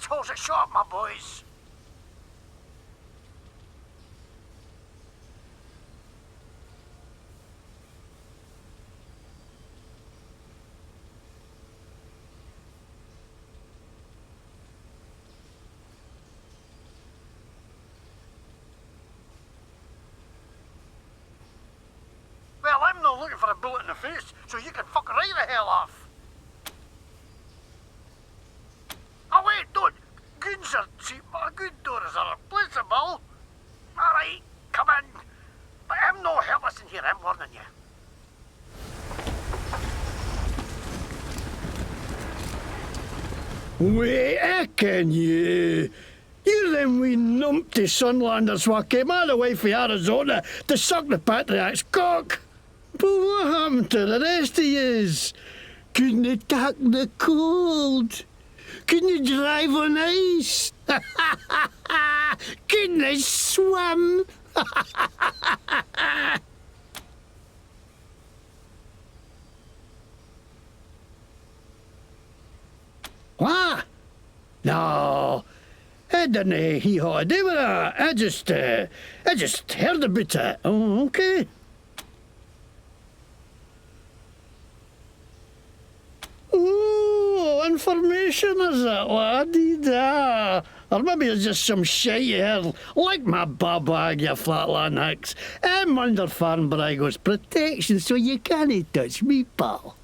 calls it short, my boys. Well, I'm not looking for a bullet in the face, so you can fuck right the hell off. Oh wait, don't. Goons are cheap, but good doors are replaceable. Alright, come in. But I'm no helpless in here, I'm warning you. Wait, I can you? You're them wee numpty Sunlanders what came all the way from Arizona to suck the Patriarch's cock. But what happened to the rest of yous? Couldn't you tack the cold? Couldn't you drive on ice? Couldn't you swim? What? No, I didn't hee-haw do with that. I just heard about it. Oh, okay. Oh, information is it, laddie? Da. Or maybe it's just some shite you heard, like my babag, you flatland hicks. I'm under Farnbrago's protection, so you can't touch me, pal.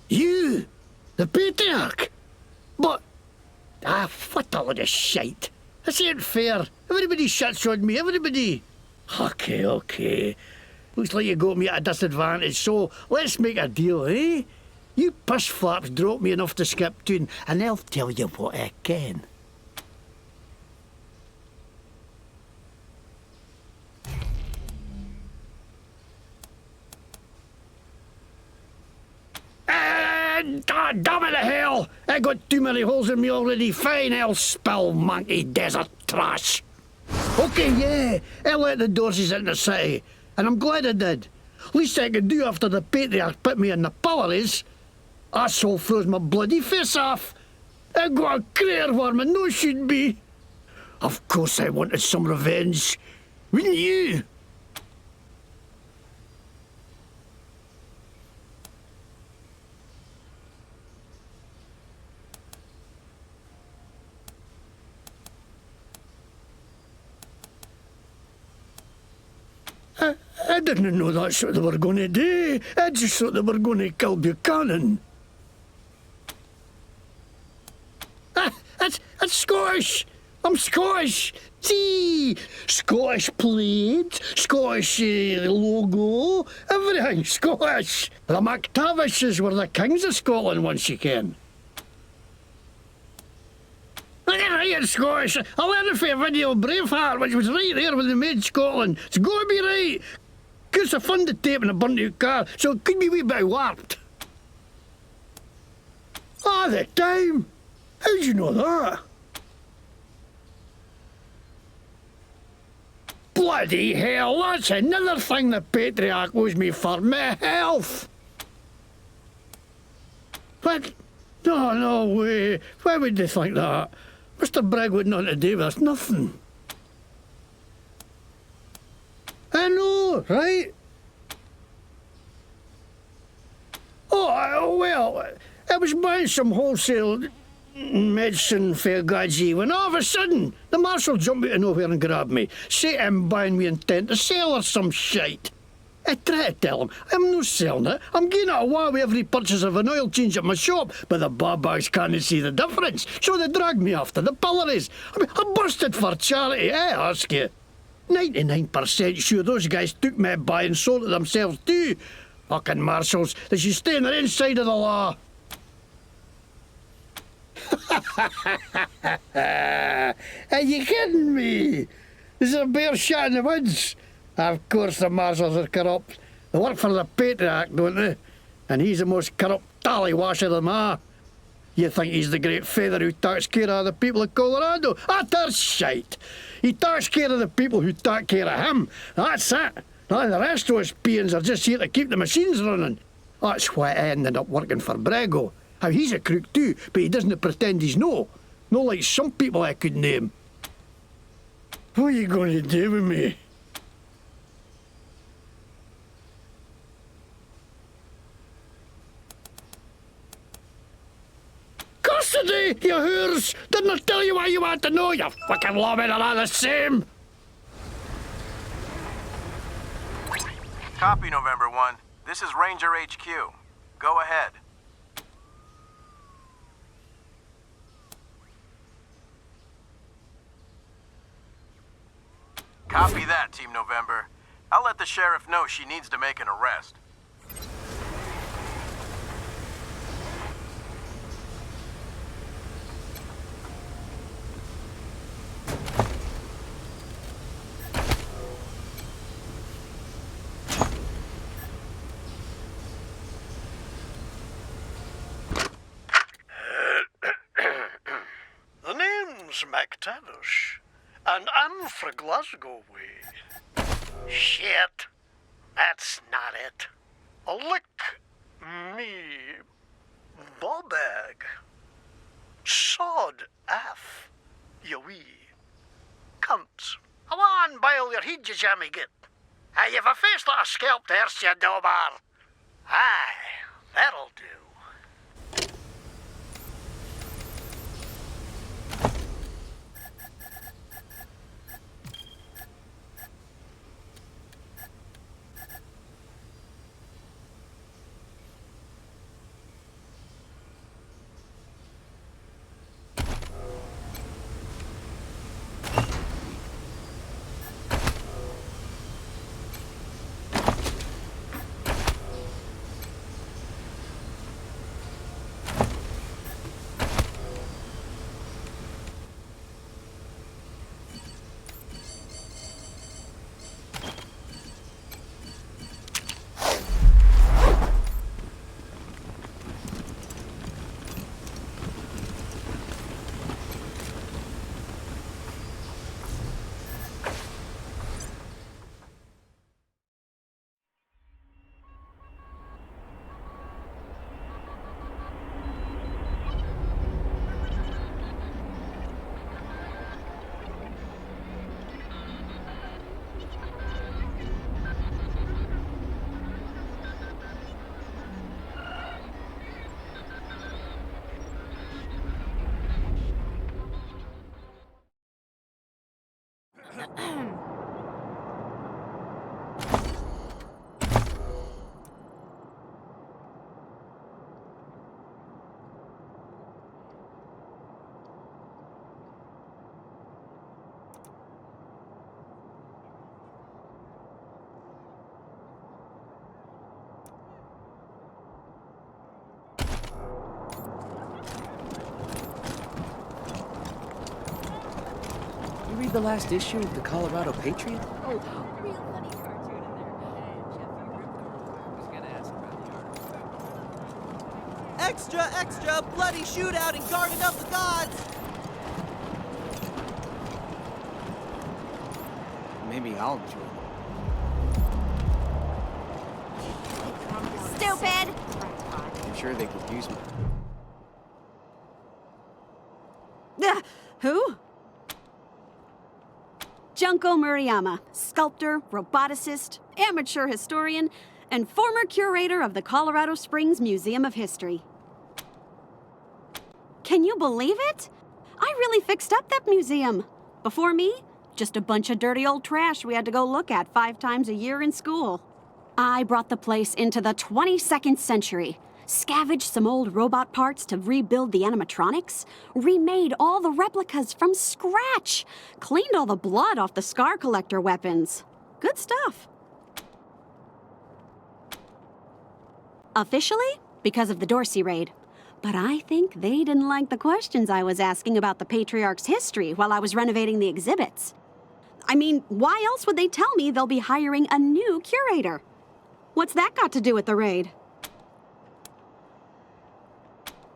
You, the Patriarch? But, what a load of shite. This ain't fair. Everybody shuts on me, everybody. Okay. Looks like you got me at a disadvantage, so let's make a deal, eh? You push flaps drop me enough to skip town, and I'll tell you what I can. Damn it to hell! I got too many holes in me already. Fine, I'll spill monkey desert trash. Okay, yeah, I let the Dorseys into the city, and I'm glad I did. Least I could do after the Patriarch put me in the pillories. Asshole froze my bloody face off. I got a crater worm and no should be. Of course I wanted some revenge. Wouldn't you? I didn't know that's what they were going to do. I just thought they were going to kill Buchanan. That's Scottish. I'm Scottish. See, Scottish plaid, Scottish logo, everything Scottish. The MacTavishes were the kings of Scotland once you can. Look at right, it's Scottish. I learned it from a video of Braveheart, which was right there when they made Scotland. It's got to be right. Because I funded tape in a burnt out car, so it could be a wee bit warped. All the time. How'd you know that? Bloody hell, that's another thing the Patriarch owes me for my health. What? No way. Why would they think that? Mr. Bragg would nothing to do with us, nothing. I know, right? Oh, well, I was buying some wholesale medicine for Gadzi when all of a sudden the marshal jumped out of nowhere and grabbed me. Say I'm buying me intent to sell or some shite. I try to tell him I'm not selling it. I'm getting it away with every purchase of an oil change at my shop, but the babags can't see the difference, so they drag me off to the pillories. I mean, I busted for charity, I ask you. 99% sure those guys took my buy and sold it themselves too. Fucking marshals, they should stay on their inside of the law. Are you kidding me? There's a bear shot in the woods. Of course the marshals are corrupt. They work for the Patriarch, don't they? And he's the most corrupt tallywasher of them all. You think he's the great feather who takes care of the people of Colorado? Utter shite. He takes care of the people who take care of him. That's it. And the rest of us beings are just here to keep the machines running. That's why I ended up working for Brego. How he's a crook too, but he doesn't pretend he's no. No like some people I could name. What are you going to do with me? Custody, you whores! Didn't I tell you what you want to know, you fucking lawmen are all the same? Copy, November 1. This is Ranger HQ. Go ahead. Copy that, Team November. I'll let the sheriff know she needs to make an arrest. The name's McTavish, and I'm fra Glasgow way. Shit. That's not it. Lick me bobag. Sod F, you wee cunts. Come on, bile your heed, you jammy git. Hey, you've a face like a scalped horse, you dobar. Aye, that'll do. Read the last issue of the Colorado Patriot? Oh, real funny cartoon in there. I was gonna ask about the art. Extra, extra, bloody shootout in Garden of the Gods! Maybe I'll enjoy it. Stupid! I'm sure they could use me. Who? Junko Murayama, sculptor, roboticist, amateur historian, and former curator of the Colorado Springs Museum of History. Can you believe it? I really fixed up that museum. Before me, just a bunch of dirty old trash we had to go look at 5 times a year in school. I brought the place into the 22nd century, scavenged some old robot parts to rebuild the animatronics, remade all the replicas from scratch, cleaned all the blood off the scar collector weapons. Good stuff. Officially, because of the Dorsey raid. But I think they didn't like the questions I was asking about the Patriarch's history while I was renovating the exhibits. I mean, why else would they tell me they'll be hiring a new curator? What's that got to do with the raid?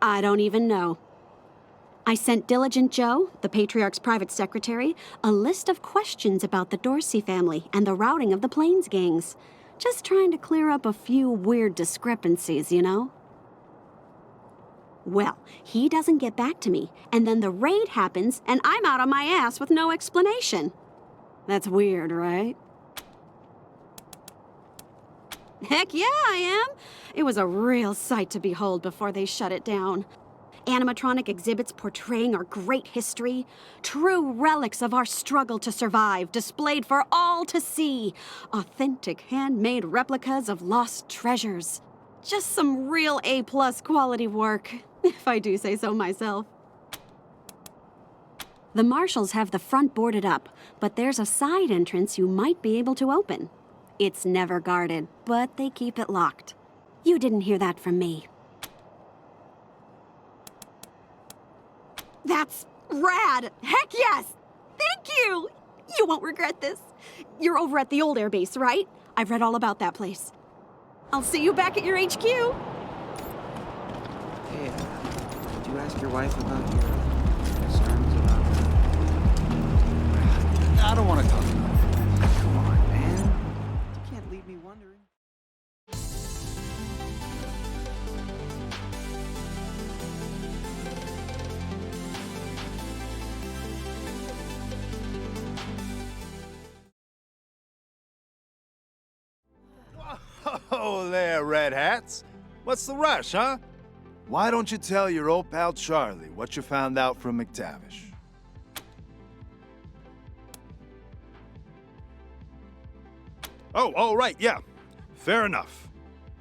I don't even know. I sent Diligent Joe, the Patriarch's private secretary, a list of questions about the Dorsey family and the routing of the Plains gangs. Just trying to clear up a few weird discrepancies, you know? Well, he doesn't get back to me, and then the raid happens, and I'm out on my ass with no explanation. That's weird, right? Heck yeah, I am. It was a real sight to behold before they shut it down. Animatronic exhibits portraying our great history, true relics of our struggle to survive, displayed for all to see. Authentic handmade replicas of lost treasures. Just some real A-plus quality work, if I do say so myself. The marshals have the front boarded up, but there's a side entrance you might be able to open. It's never guarded, but they keep it locked. You didn't hear that from me. That's rad! Heck yes! Thank you! You won't regret this. You're over at the old airbase, right? I've read all about that place. I'll see you back at your HQ. Hey, did you ask your wife about your concerns about... I don't want to talk about it. Come on, man. You can't leave me wondering. Oh, there, Red Hats. What's the rush, huh? Why don't you tell your old pal Charlie what you found out from McTavish? Oh, right, yeah. Fair enough.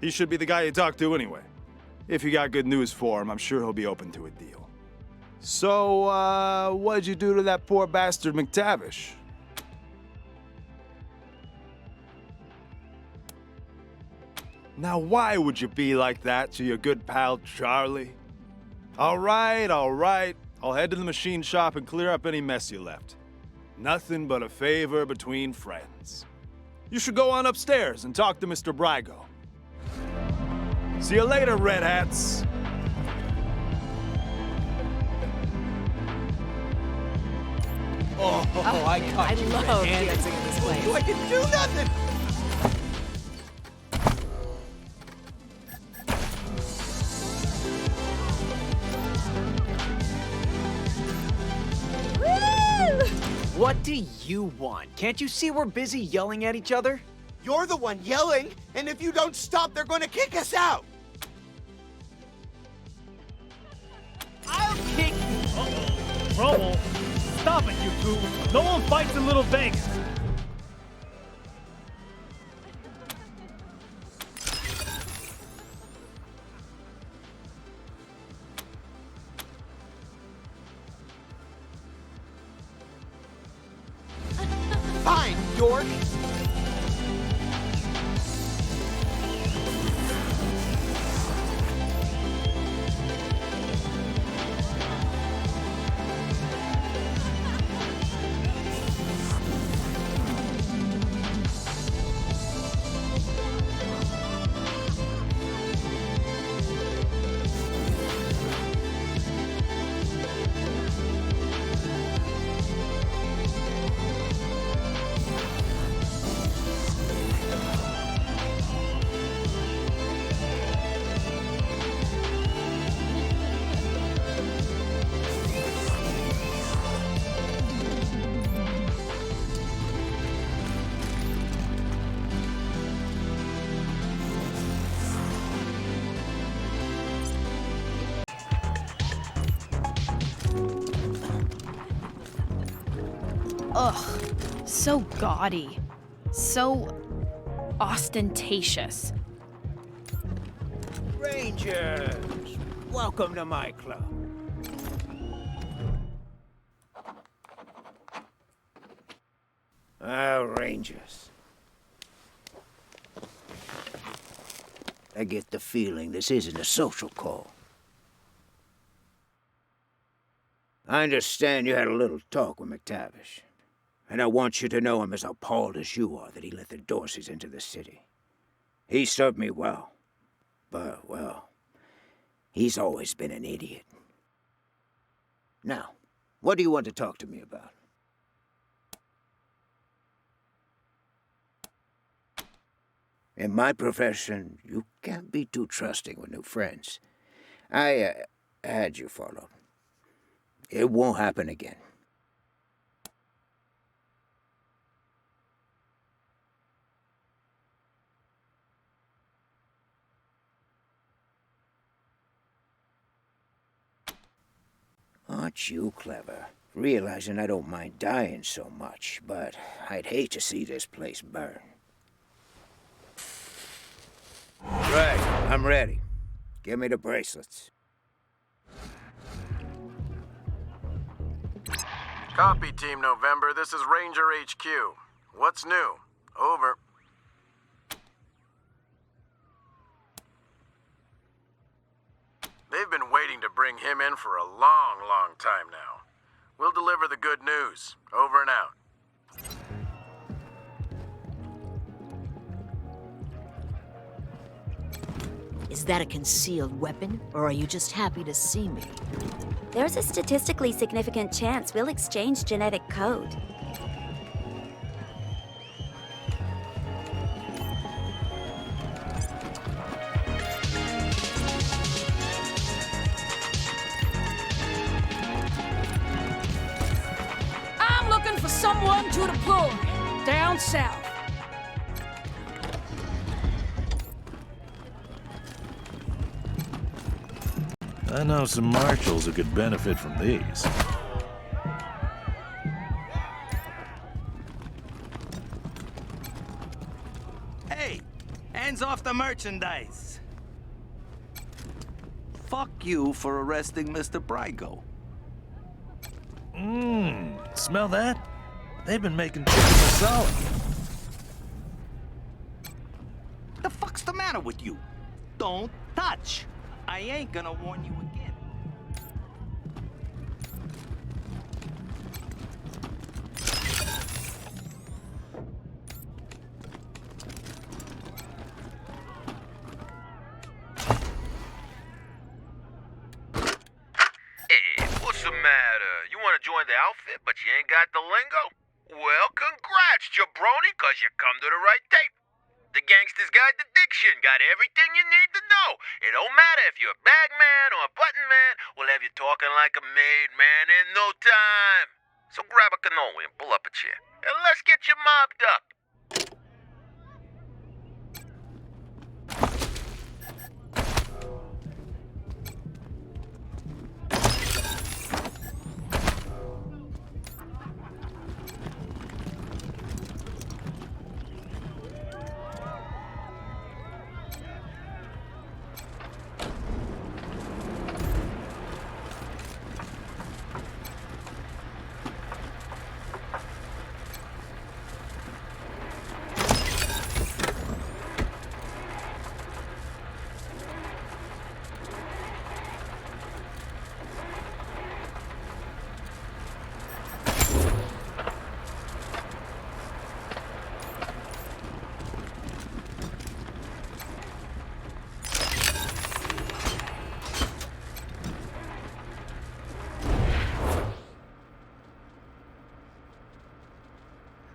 He should be the guy you talk to anyway. If you got good news for him, I'm sure he'll be open to a deal. So, what'd you do to that poor bastard McTavish? Now, why would you be like that to your good pal Charlie? All right. I'll head to the machine shop and clear up any mess you left. Nothing but a favor between friends. You should go on upstairs and talk to Mr. Brygo. See you later, Red Hats. Oh, I caught you red-handed. in this place. I can do nothing! What do you want? Can't you see we're busy yelling at each other? You're the one yelling, and if you don't stop, they're gonna kick us out! I'll kick you! Trouble? Stop it, you two! No one fights in Little Vegas! Fine, dork! Ugh, so gaudy, so ostentatious. Rangers, welcome to my club. Rangers. I get the feeling this isn't a social call. I understand you had a little talk with McTavish, and I want you to know I'm as appalled as you are that he let the Dorseys into the city. He served me well, but, well, he's always been an idiot. Now, what do you want to talk to me about? In my profession, you can't be too trusting with new friends. I had you followed. It won't happen again. Aren't you clever? Realizing I don't mind dying so much, but I'd hate to see this place burn. Right, I'm ready. Give me the bracelets. Copy, Team November. This is Ranger HQ. What's new? Over. They've been waiting to bring him in for a long, long time now. We'll deliver the good news. Over and out. Is that a concealed weapon, or are you just happy to see me? There's a statistically significant chance we'll exchange genetic code. I'm looking for someone to deploy down south. I know some marshals who could benefit from these. Hey! Hands off the merchandise! Fuck you for arresting Mr. Brygo. Smell that? They've been making chicken masala. The fuck's the matter with you? Don't touch! I ain't gonna warn you again. Hey, what's the matter? You want to join the outfit, but you ain't got the lingo? Well, congrats, jabroni, cause you come to the right tape. The Gangster's Guide to Diction got everything you need to know. It don't matter if you're a bag man or a button man, we'll have you talking like a made man in no time. So grab a cannoli and pull up a chair, and let's get you mobbed up.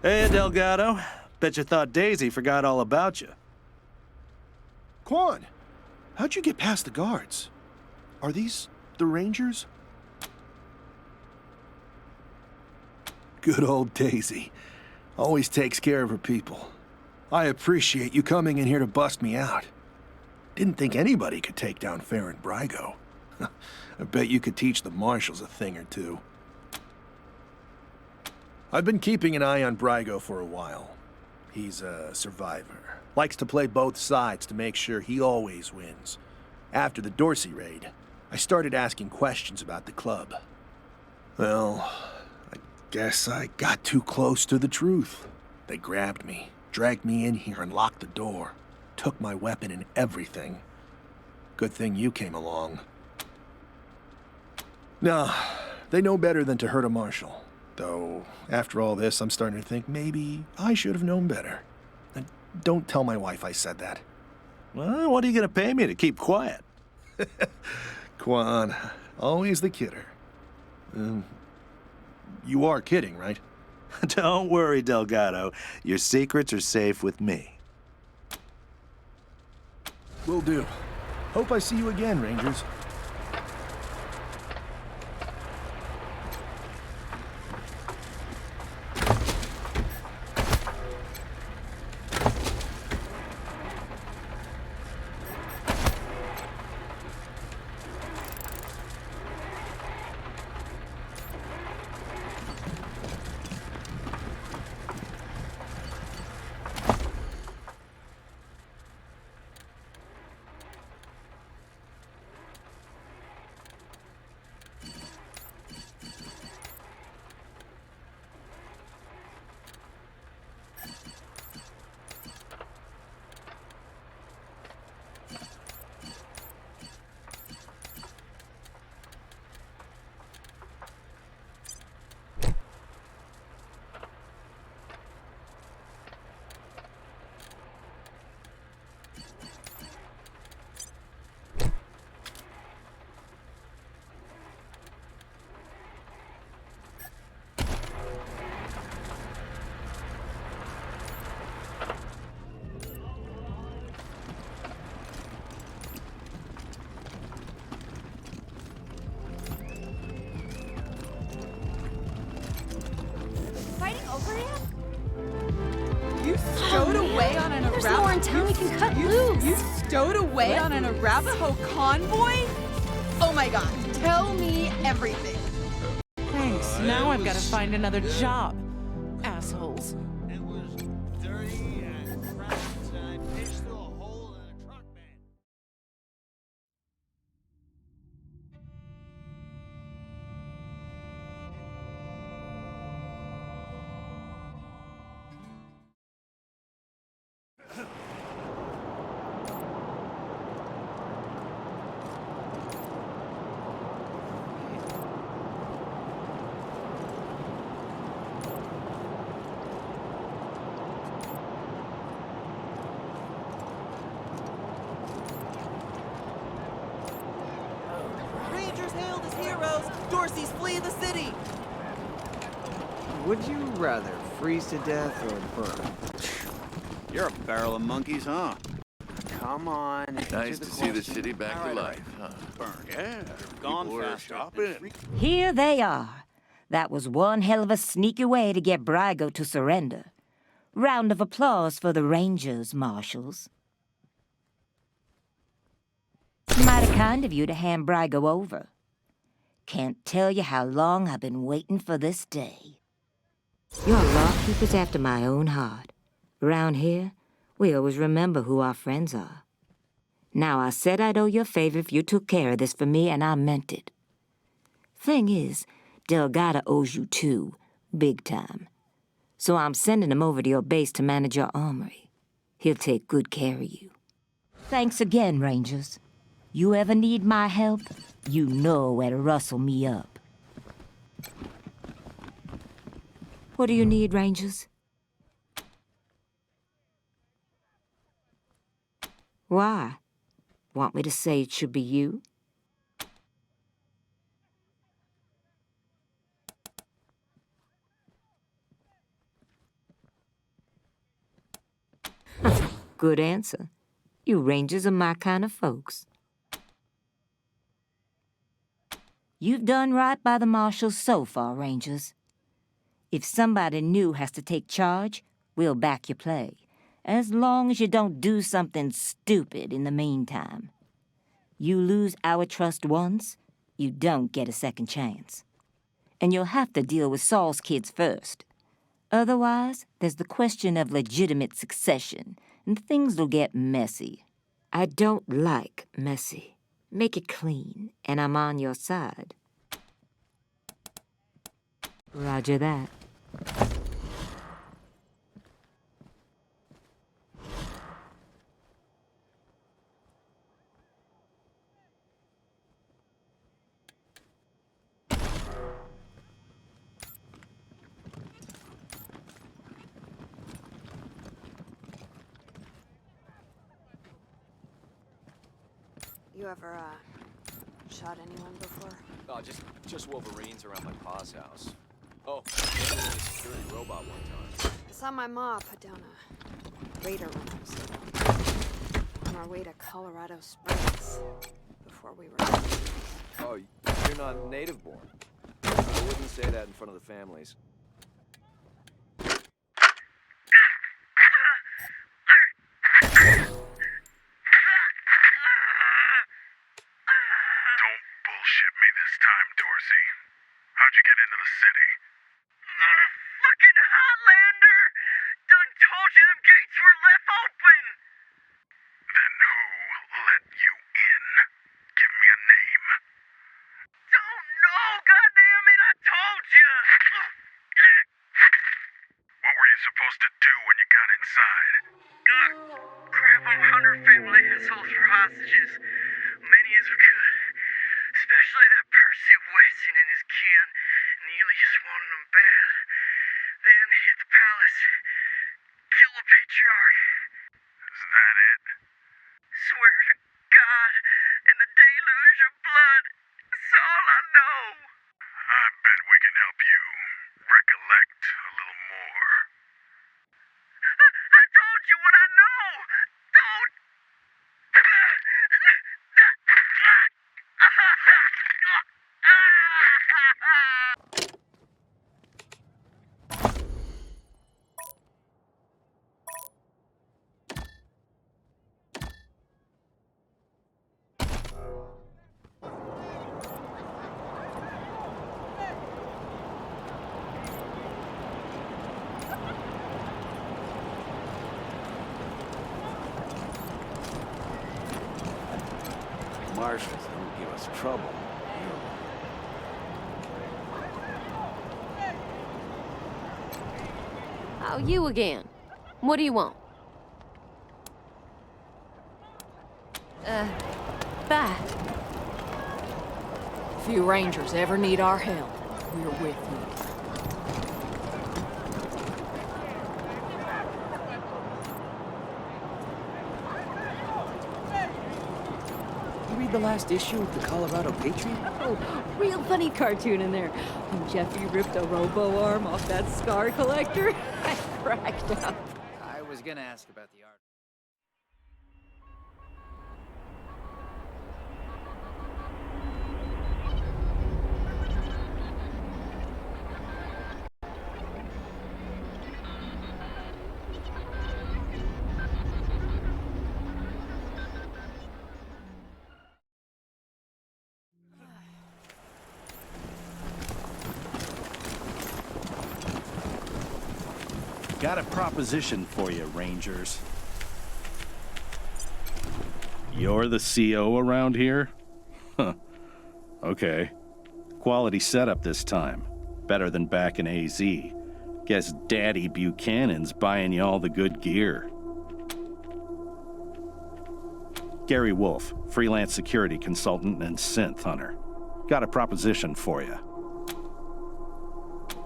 Hey, Delgado. Bet you thought Daisy forgot all about you. Quan, how'd you get past the guards? Are these the Rangers? Good old Daisy. Always takes care of her people. I appreciate you coming in here to bust me out. Didn't think anybody could take down Farron Brygo. I bet you could teach the marshals a thing or two. I've been keeping an eye on Brygo for a while. He's a survivor. Likes to play both sides to make sure he always wins. After the Dorsey raid, I started asking questions about the club. Well, I guess I got too close to the truth. They grabbed me, dragged me in here and locked the door. Took my weapon and everything. Good thing you came along. No, they know better than to hurt a marshal. Though, after all this, I'm starting to think maybe I should have known better. And don't tell my wife I said that. Well, what are you going to pay me to keep quiet? Quan, always the kidder. You are kidding, right? Don't worry, Delgado. Your secrets are safe with me. Will do. Hope I see you again, Rangers. Fighting over him? You stowed away on an There's nowhere in town we can cut loose. You stowed away on an Arapaho convoy? Oh my god, tell me everything. Thanks. Now I've got to find another job. Assholes. It was dirty and cracked, and I pitched through a hole in a truck bed. Rangers hailed as heroes. Dorsey's flee the city. Would you rather freeze to death or burn? You're a barrel of monkeys, huh? Come on. Nice to see the city back to life, huh? Burn. Yeah. Gone faster. Shopping. Here they are. That was one hell of a sneaky way to get Brygo to surrender. Round of applause for the Rangers, Marshals. Mighty kind of you to hand Brygo over. Can't tell you how long I've been waiting for this day. Your lawkeeper's after my own heart. Around here, we always remember who our friends are. Now, I said I'd owe you a favor if you took care of this for me, and I meant it. Thing is, Delgado owes you too, big time. So I'm sending him over to your base to manage your armory. He'll take good care of you. Thanks again, Rangers. You ever need my help, you know where to rustle me up. What do you need, Rangers? Why? Want me to say it should be you? Good answer. You Rangers are my kind of folks. You've done right by the Marshals so far, Rangers. If somebody new has to take charge, we'll back your play, as long as you don't do something stupid in the meantime. You lose our trust once, you don't get a second chance. And you'll have to deal with Saul's kids first. Otherwise, there's the question of legitimate succession, and things will get messy. I don't like messy. Make it clean, and I'm on your side. Roger that. You ever, Shot anyone before? Oh, just Wolverines around my pa's house. Oh, I was a security robot one time. I saw my ma put down a raider when I was little. On our way to Colorado Springs. Before we were... Oh, you're not native born. I wouldn't say that in front of the families. Don't bullshit me this time, Dorsey. How'd you get into the city? Fucking Highlander! Done told you them gates were left open! Then who let you in? Give me a name. Don't know, goddammit, I told you! What were you supposed to do when you got inside? Grab them Hunter family assholes for hostages. Many as we could. Especially that Percy Weston and his kin. Neely just wanted them bad. Then hit the palace. Kill the patriarch. Is that it? Swear to God and the deluge of blood. That's all I know. I bet we can help you recollect a little more. I told you what I know. Don't. Marshals don't give us trouble. Oh, you again. What do you want? Bye. If you Rangers ever need our help, we're with you. You read the last issue of the Colorado Patriot? Oh, real funny cartoon in there. When Jeffy ripped a robo arm off that scar collector, I cracked up. I was gonna ask about the art. Got a proposition for you, Rangers. You're the CO around here? Huh. Okay. Quality setup this time. Better than back in AZ. Guess Daddy Buchanan's buying you all the good gear. Gary Wolf, freelance security consultant and synth hunter. Got a proposition for you.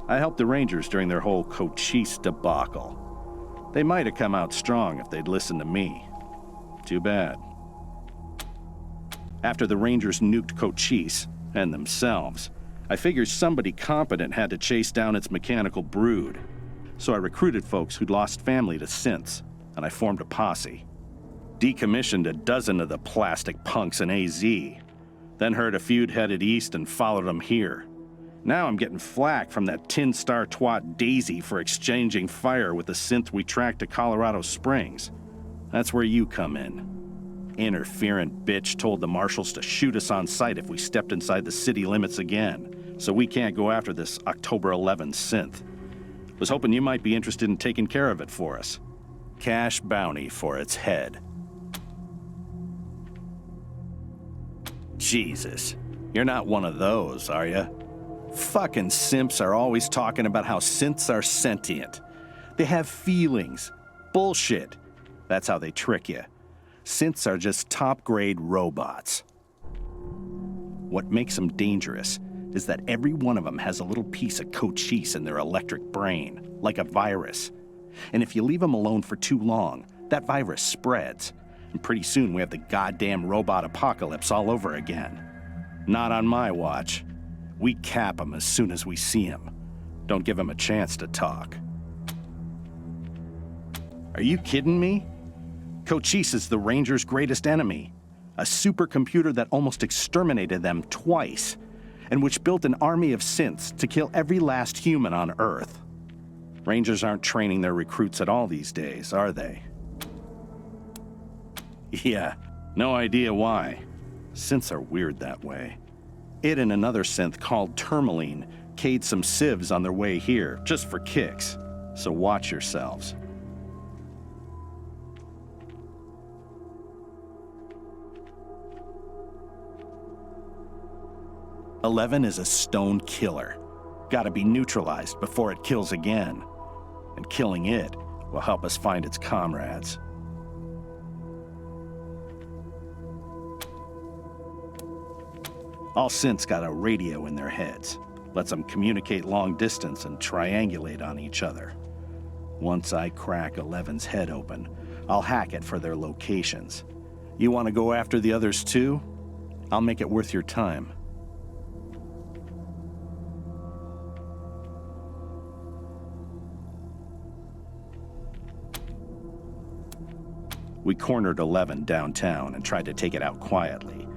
I helped the Rangers during their whole Cochise debacle. They might have come out strong if they'd listened to me. Too bad. After the Rangers nuked Cochise, and themselves, I figured somebody competent had to chase down its mechanical brood. So I recruited folks who'd lost family to synths, and I formed a posse. Decommissioned a dozen of the plastic punks in AZ, then heard a feud headed east and followed them here. Now I'm getting flack from that tin star twat Daisy for exchanging fire with the synth we tracked to Colorado Springs. That's where you come in. Interferent bitch told the marshals to shoot us on sight if we stepped inside the city limits again, so we can't go after this October 11 synth. Was hoping you might be interested in taking care of it for us. Cash bounty for its head. Jesus, you're not one of those, are you? Fucking simps are always talking about how synths are sentient. They have feelings. Bullshit. That's how they trick you. Synths are just top-grade robots. What makes them dangerous is that every one of them has a little piece of Cochise in their electric brain, like a virus. And if you leave them alone for too long, that virus spreads. And pretty soon we have the goddamn robot apocalypse all over again. Not on my watch. We cap him as soon as we see him. Don't give him a chance to talk. Are you kidding me? Cochise is the Rangers' greatest enemy. A supercomputer that almost exterminated them twice, and which built an army of synths to kill every last human on Earth. Rangers aren't training their recruits at all these days, are they? Yeah, no idea why. Synths are weird that way. It and another synth called Tourmaline K'd some civs on their way here, just for kicks. So watch yourselves. Eleven is a stone killer. Gotta be neutralized before it kills again. And killing it will help us find its comrades. All synths got a radio in their heads. Lets them communicate long distance and triangulate on each other. Once I crack 11's head open, I'll hack it for their locations. You want to go after the others too? I'll make it worth your time. We cornered 11 downtown and tried to take it out quietly.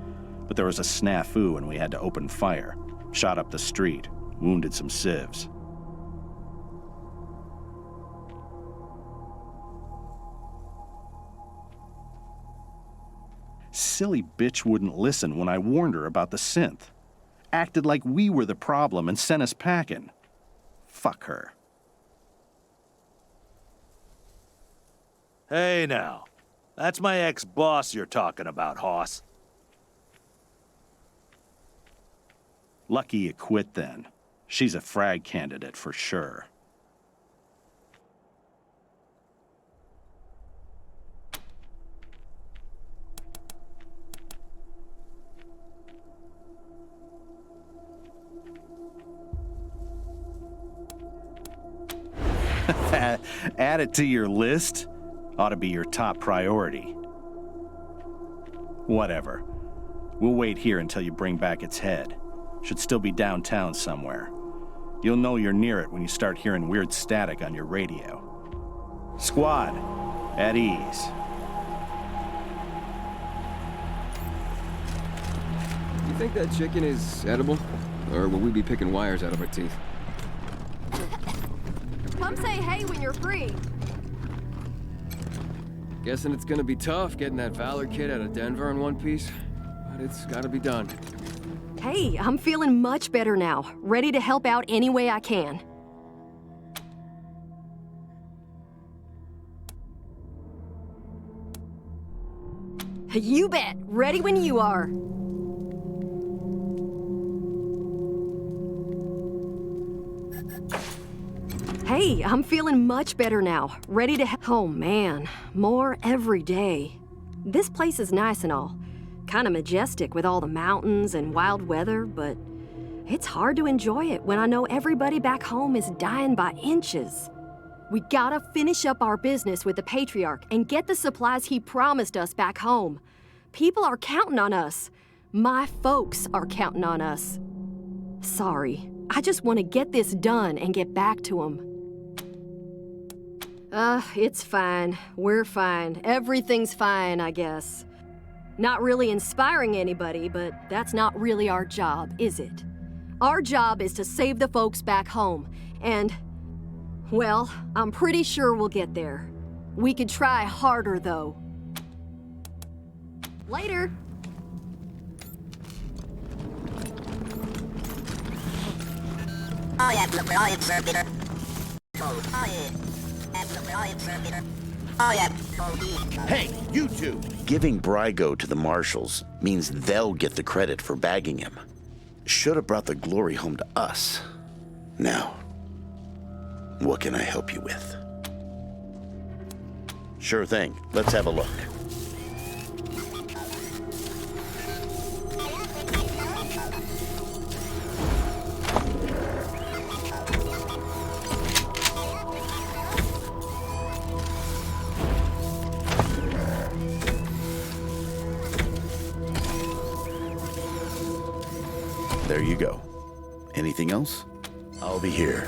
But there was a snafu and we had to open fire. Shot up the street, wounded some civs. Silly bitch wouldn't listen when I warned her about the synth. Acted like we were the problem and sent us packing. Fuck her. Hey now, that's my ex-boss you're talking about, Hoss. Lucky you quit then. She's a frag candidate for sure. Add it to your list? Ought to be your top priority. Whatever. We'll wait here until you bring back its head. Should still be downtown somewhere. You'll know you're near it when you start hearing weird static on your radio. Squad, at ease. You think that chicken is edible? Or will we be picking wires out of our teeth? Come say hey when you're free. Guessing it's gonna be tough getting that Valor kid out of Denver in one piece, but it's gotta be done. Hey, I'm feeling much better now. Ready to help out any way I can. You bet. Ready when you are. Hey, I'm feeling much better now. Ready to oh man, more every day. This place is nice and all. Kind of majestic with all the mountains and wild weather, but it's hard to enjoy it when I know everybody back home is dying by inches. We gotta finish up our business with the Patriarch and get the supplies he promised us back home. People are counting on us. My folks are counting on us. Sorry, I just want to get this done and get back to them. It's fine. We're fine. Everything's fine, I guess. Not really inspiring anybody, but that's not really our job, is it? Our job is to save the folks back home, and, well, I'm pretty sure we'll get there. We could try harder, though. Later! Hey, you two! Giving Brygo to the Marshals means they'll get the credit for bagging him. Should have brought the glory home to us. Now, what can I help you with? Sure thing. Let's have a look. There you go. Anything else? I'll be here.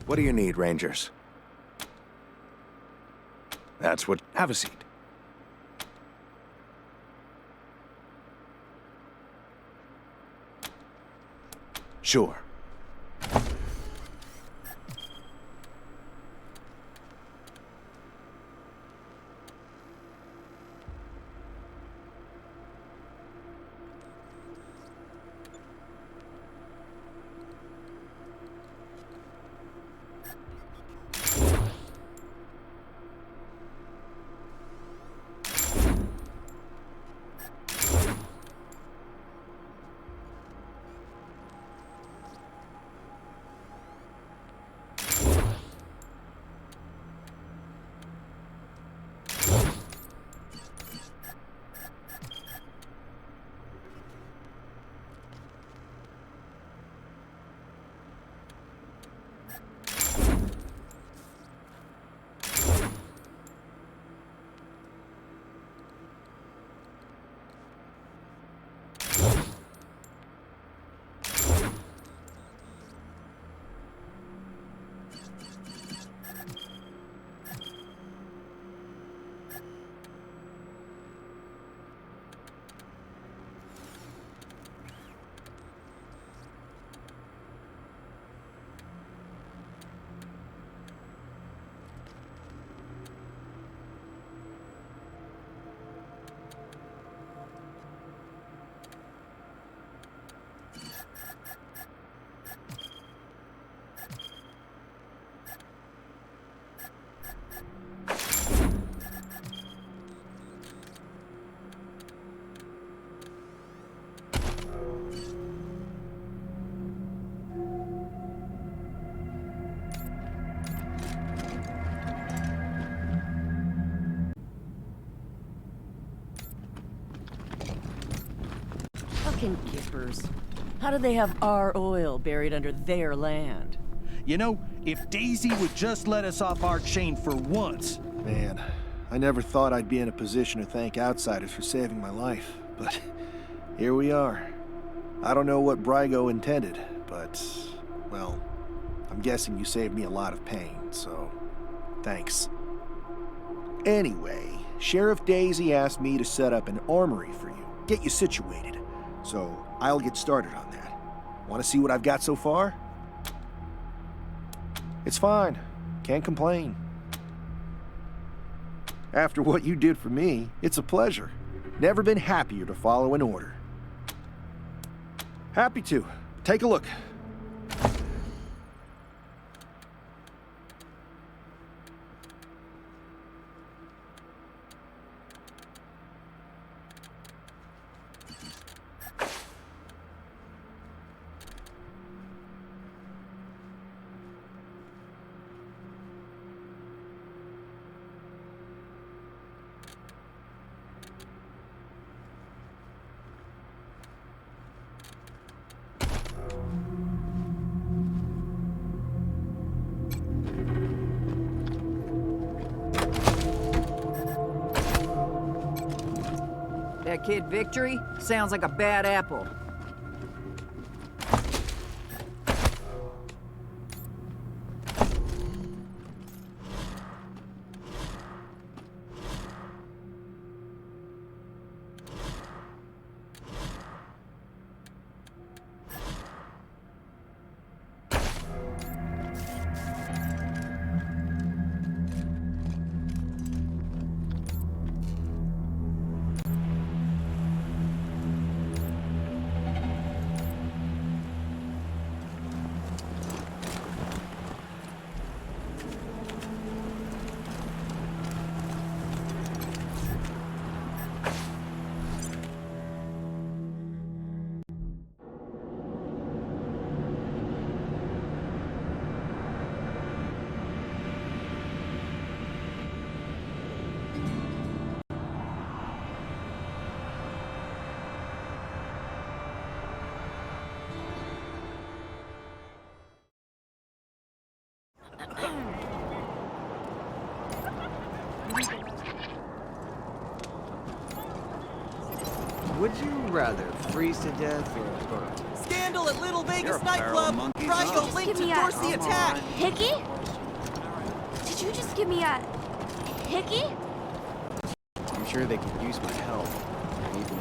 What do you need, Rangers? That's what... Have a seat. Sure. Fucking gippers. How do they have our oil buried under their land? You know, if Daisy would just let us off our chain for once. Man, I never thought I'd be in a position to thank outsiders for saving my life, but here we are. I don't know what Brygo intended, but, well, I'm guessing you saved me a lot of pain, so thanks. Anyway, Sheriff Daisy asked me to set up an armory for you, get you situated, so I'll get started on that. Want to see what I've got so far? It's fine. Can't complain. After what you did for me, it's a pleasure. Never been happier to follow an order. Happy to. Take a look. That kid Victory sounds like a bad apple. Would you rather freeze to death or burn? Scandal at Little Vegas You're a barrel nightclub. of monkeys, Bronco huh? linked to Give me a- Dorsey Come attack. Hickey? Did you just give me a hickey? I'm sure they could use my help. Even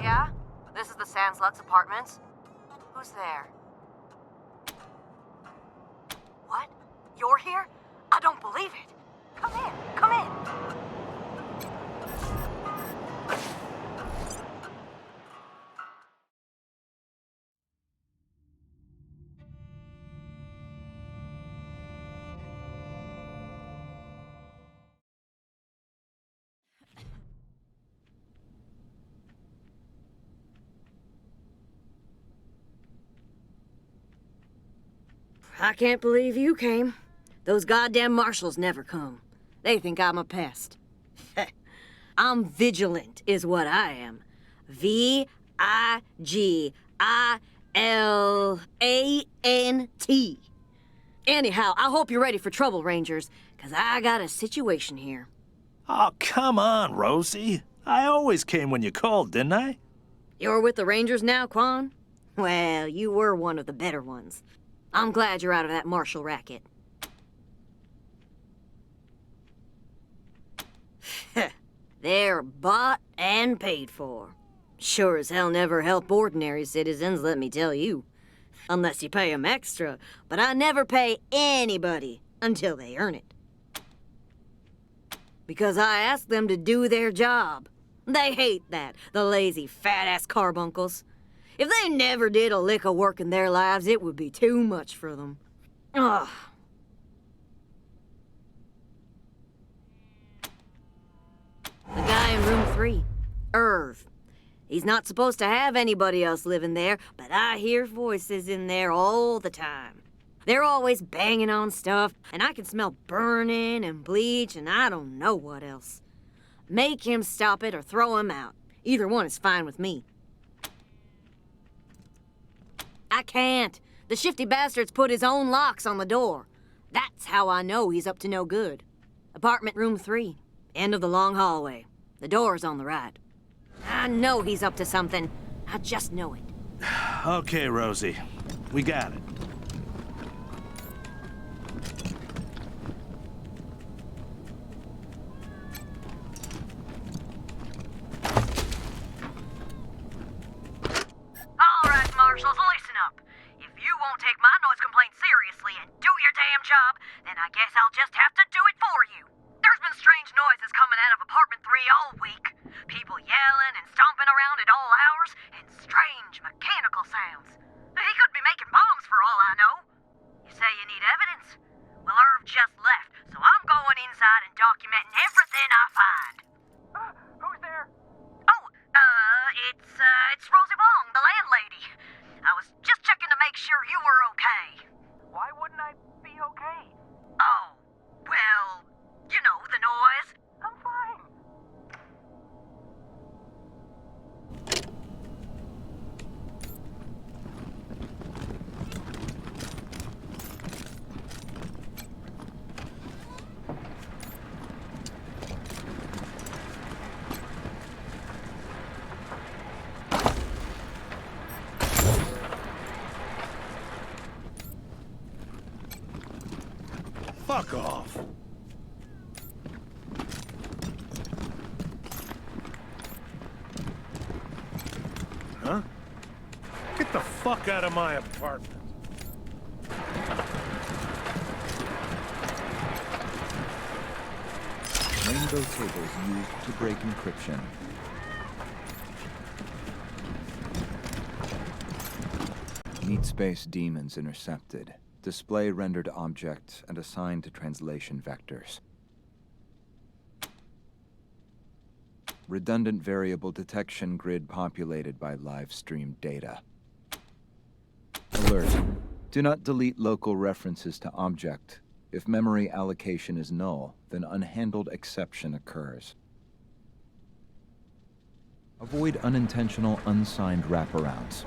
Yeah? This is the Sans Lux Apartments? Who's there? What? You're here? I don't believe it. Come in, come in. I can't believe you came. Those goddamn marshals never come. They think I'm a pest. I'm vigilant, is what I am. V-I-G-I-L-A-N-T. Anyhow, I hope you're ready for trouble, Rangers, because I got a situation here. Oh, come on, Rosie. I always came when you called, didn't I? You're with the Rangers now, Quan? Well, you were one of the better ones. I'm glad you're out of that marshal racket. They're bought and paid for. Sure as hell never help ordinary citizens, let me tell you. Unless you pay them extra, but I never pay anybody until they earn it. Because I ask them to do their job. They hate that, the lazy, fat-ass carbuncles. If they never did a lick of work in their lives, it would be too much for them. Ugh. The guy in room 3, Irv. He's not supposed to have anybody else living there, but I hear voices in there all the time. They're always banging on stuff, and I can smell burning and bleach and I don't know what else. Make him stop it or throw him out. Either one is fine with me. I can't. The shifty bastard's put his own locks on the door. That's how I know he's up to no good. Apartment room 3, end of the long hallway. The door's on the right. I know he's up to something. I just know it. Okay, Rosie. We got it. All right, Marshals, listen up. If you won't take my noise complaint seriously and do your damn job, then I guess I'll just have to do it for you. There's been strange noises coming out of apartment 3 all week. People yelling and stomping around at all hours, and strange mechanical sounds. He could be making bombs for all I know. You say you need evidence? Well, Irv just left, so I'm going inside and documenting everything I find. Who's there? Oh, it's Rosie Wong, the landlady. I was just checking to make sure you were okay. Why wouldn't I be okay? Oh, well, you know, the noise. I'm fine. Fuck off. Huh? Get the fuck out of my apartment. Rainbow tables used to break encryption. Need space demons intercepted. Display rendered objects and assigned to translation vectors. Redundant variable detection grid populated by live stream data. Alert. Do not delete local references to object. If memory allocation is null, then unhandled exception occurs. Avoid unintentional unsigned wraparounds.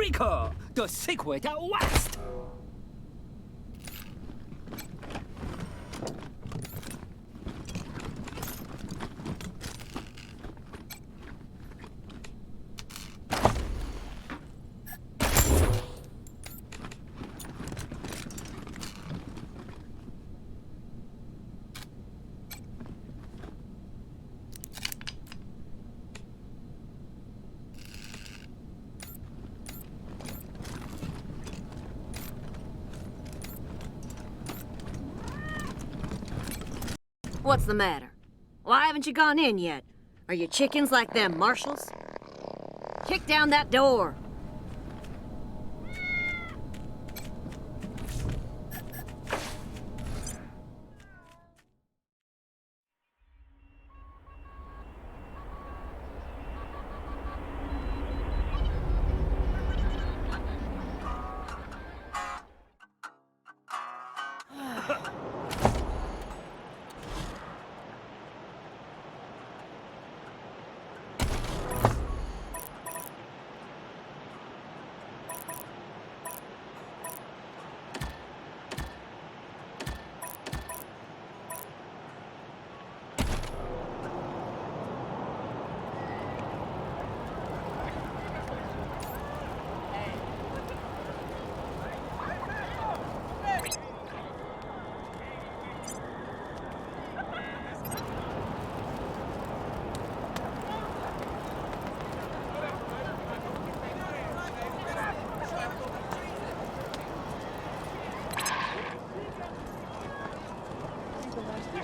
America, the secret West. What's the matter? Why haven't you gone in yet? Are you chickens like them marshals? Kick down that door.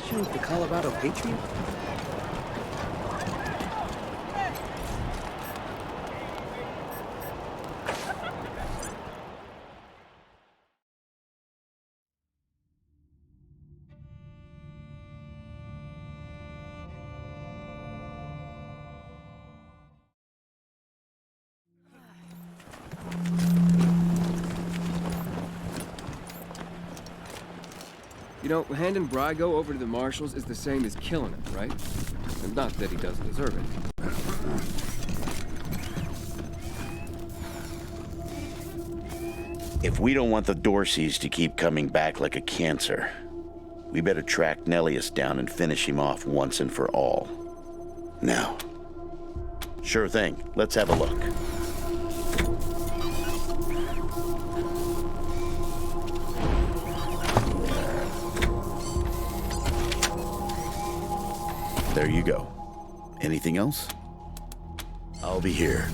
Issue with the Colorado Patriot? You know, handing Brygo over to the marshals is the same as killing him, right? And not that he doesn't deserve it. If we don't want the Dorseys to keep coming back like a cancer, we better track Nellius down and finish him off once and for all. Now. Sure thing. Let's have a look. There you go. Anything else? I'll be here.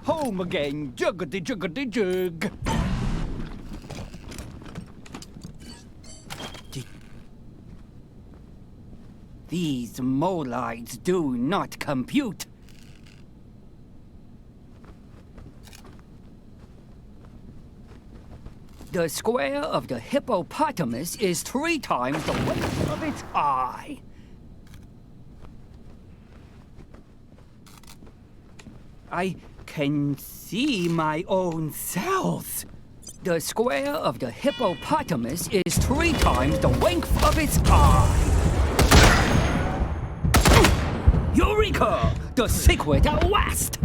home again, juggity juggity jug. These molites do not compute. The square of the hippopotamus is 3 times the length of its eye. I can see my own cells. The square of the hippopotamus is 3 times the length of its eye. Eureka! The secret at last!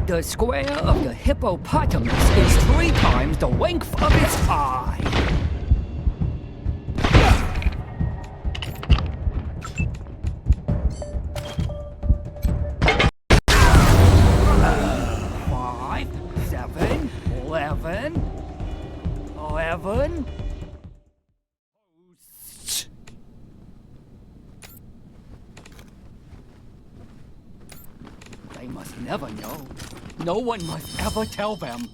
The square of the hippopotamus is 3 times the length of its eye. Five, 7, 11. They must never know. No one must ever tell them.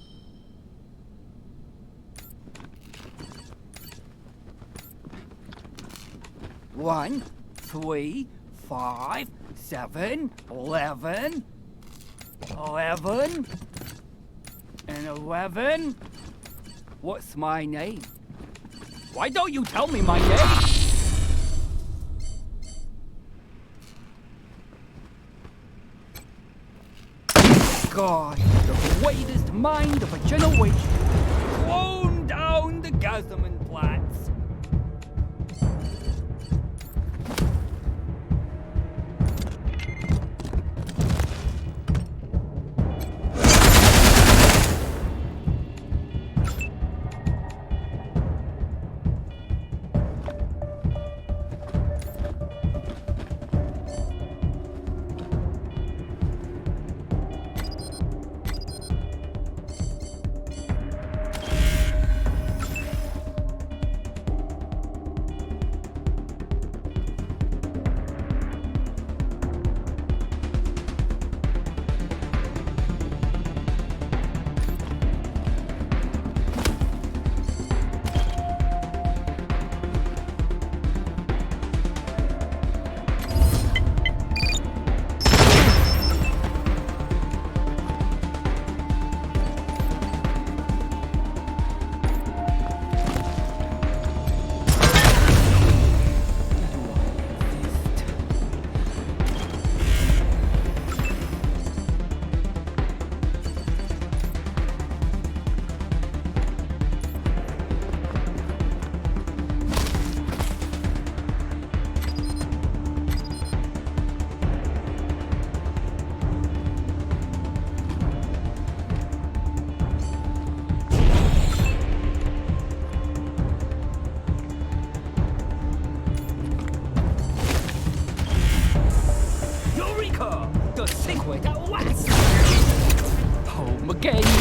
One, 3, 5, 7, 11. 11. And 11. What's my name? Why don't you tell me my name? God, the greatest mind of a generation, thrown down the Gazaman Flats.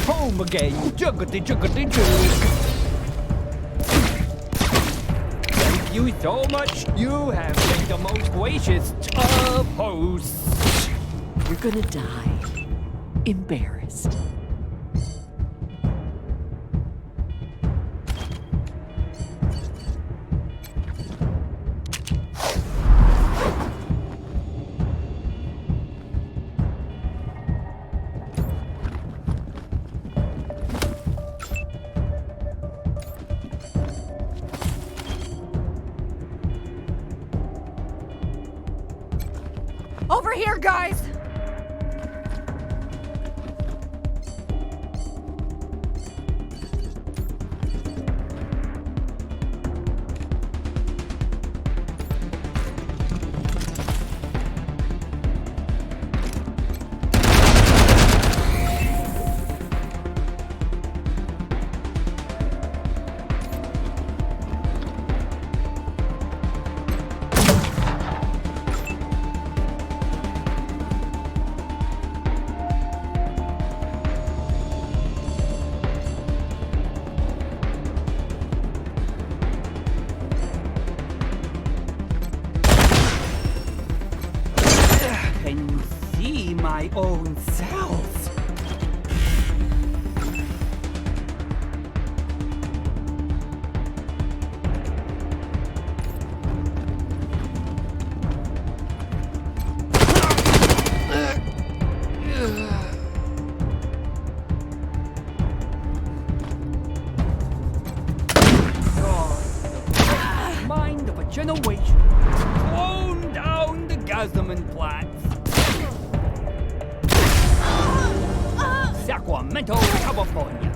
Home again, juggity juggity jug. Thank you so much. You have been the most gracious of hosts. You're gonna die. Embarrassed. Over here, guys! my own cells. Mind of a generation. Blown down the Gazaman Platts. Sacramento, California.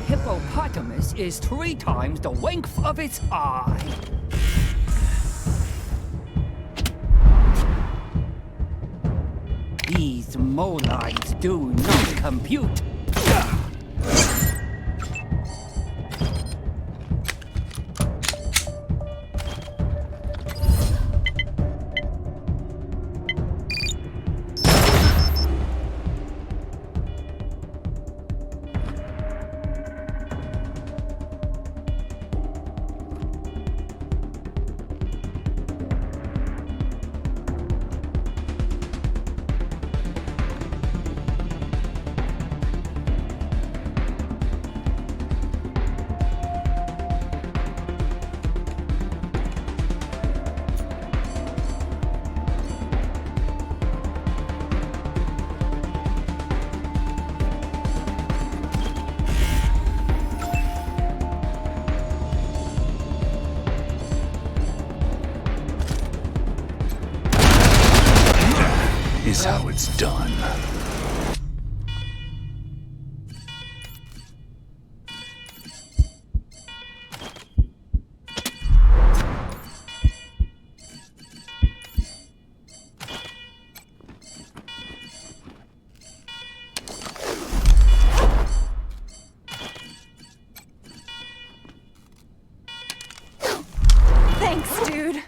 Hippopotamus is 3 times the length of its eye. These molides do not compute. Is how it's done. Thanks, dude.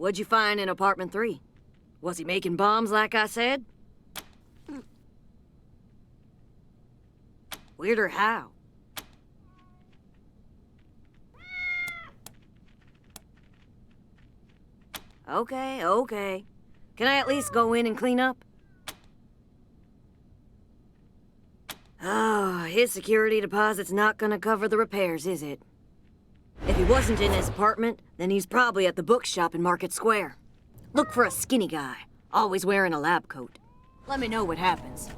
What'd you find in apartment 3? Was he making bombs like I said? Weirder how? Okay, okay. Can I at least go in and clean up? Oh, his security deposit's not gonna cover the repairs, is it? If he wasn't in his apartment, then he's probably at the bookshop in Market Square. Look for a skinny guy, always wearing a lab coat. Let me know what happens.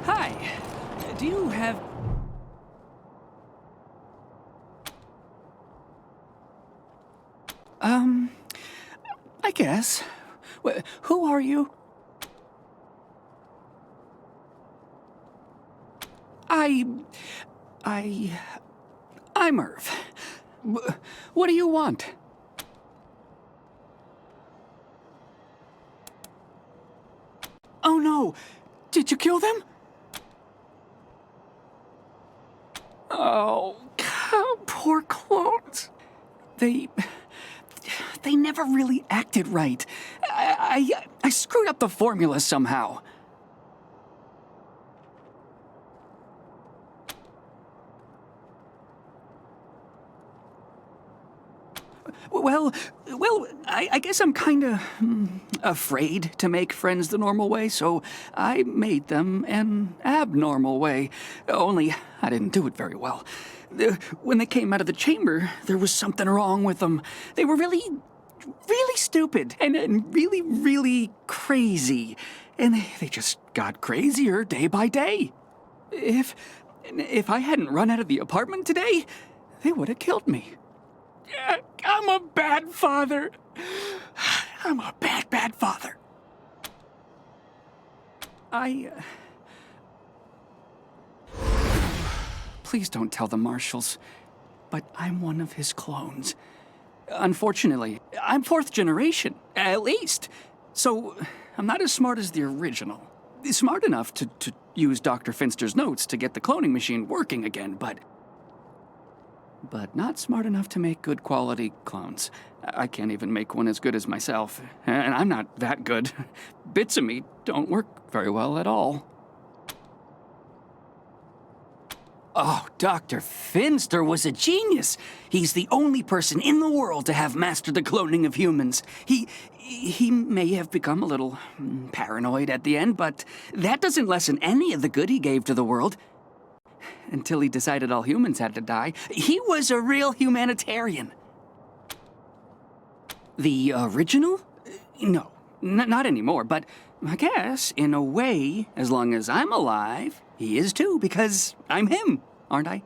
Hi. Do you have... I guess. Who are you? I'm Irv. What do you want? Oh no! Did you kill them? Oh, poor clones. They never really acted right. I screwed up the formula somehow. Well, I guess I'm kinda afraid to make friends the normal way, so I made them an abnormal way. Only I didn't do it very well. When they came out of the chamber, there was something wrong with them. They were really stupid and really crazy. And they just got crazier day by day. If I hadn't run out of the apartment today, they would have killed me. I'm a bad father. I'm a bad father. Please don't tell the marshals, but I'm one of his clones. Unfortunately, I'm 4th generation, at least. So, I'm not as smart as the original. Smart enough to use Dr. Finster's notes to get the cloning machine working again, but not smart enough to make good quality clones. I can't even make one as good as myself, and I'm not that good. Bits of me don't work very well at all. Oh, Dr. Finster was a genius. He's the only person in the world to have mastered the cloning of humans. He may have become a little paranoid at the end, but that doesn't lessen any of the good he gave to the world. Until he decided all humans had to die. He was a real humanitarian. The original? No, not anymore, but I guess, in a way, as long as I'm alive, he is too, because I'm him, aren't I?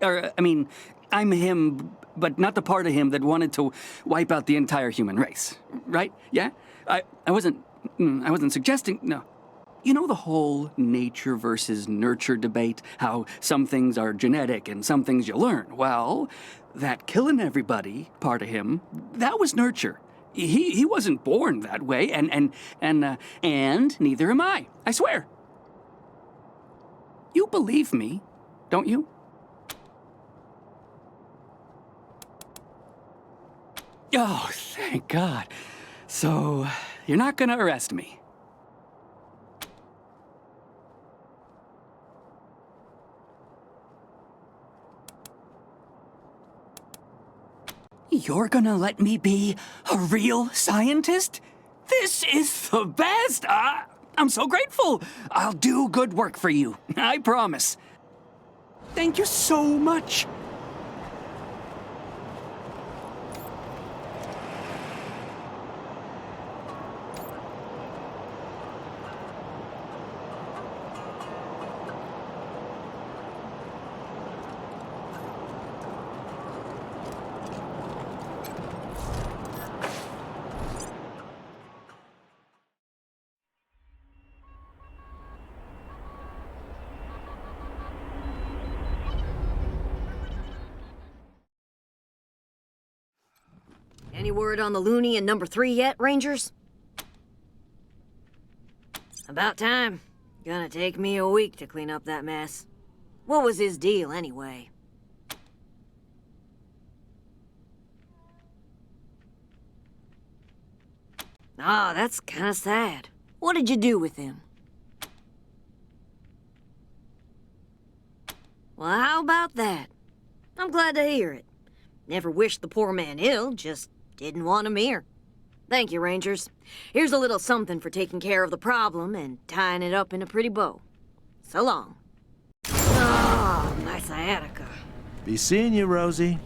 I'm him, but not the part of him that wanted to wipe out the entire human race, right? Yeah? I wasn't suggesting, no. You know the whole nature versus nurture debate? How some things are genetic and some things you learn? Well, that killing everybody part of him, that was nurture. He wasn't born that way, and neither am I swear. You believe me, don't you? Oh, thank God. So, you're not gonna arrest me. You're gonna let me be a real scientist? This is the best! I'm so grateful! I'll do good work for you, I promise. Thank you so much. Any word on the loony in number 3 yet, Rangers? About time. Gonna take me a week to clean up that mess. What was his deal, anyway? Ah, that's kinda sad. What did you do with him? Well, how about that? I'm glad to hear it. Never wished the poor man ill, just didn't want him here. Thank you, Rangers. Here's a little something for taking care of the problem and tying it up in a pretty bow. So long. Oh, my sciatica. Be seeing you, Rosie.